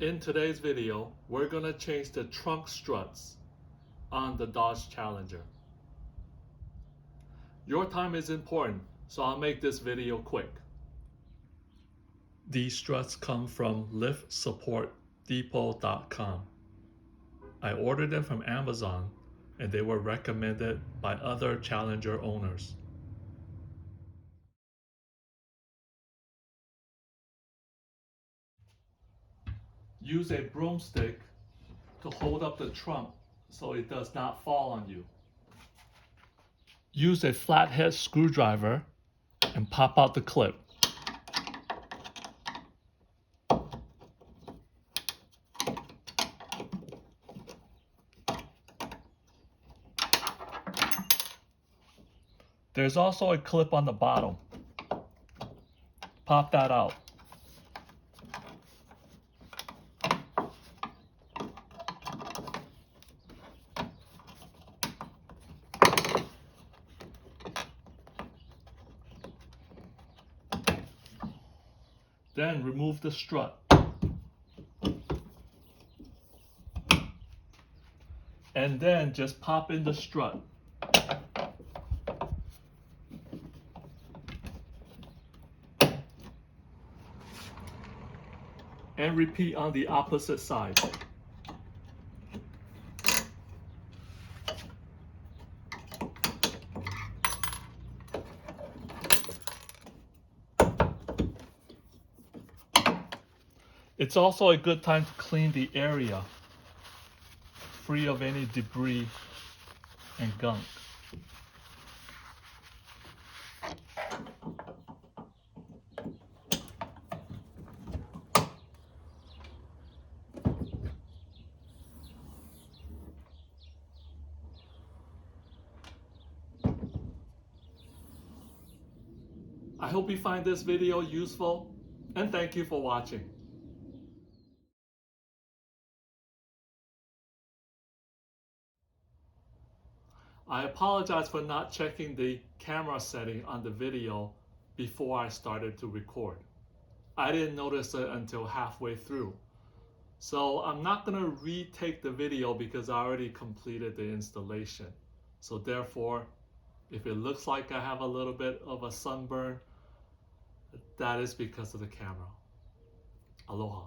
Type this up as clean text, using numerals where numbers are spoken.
In today's video, we're going to change the trunk struts on the Dodge Challenger. Your time is important, so I'll make this video quick. These struts come from liftsupportdepot.com. I ordered them from Amazon and they were recommended by other Challenger owners. Use a broomstick to hold up the trunk so it does not fall on you. Use a flathead screwdriver and pop out the clip. There's also a clip on the bottom. Pop that out. Then remove the strut. And then just pop in the strut. And repeat on the opposite side. It's also a good time to clean the area, free of any debris and gunk. I hope you find this video useful, and thank you for watching. I apologize for not checking the camera setting on the video before I started to record. I didn't notice it until halfway through. So I'm not going to retake the video because I already completed the installation. So therefore, if it looks like I have a little bit of a sunburn, that is because of the camera. Aloha.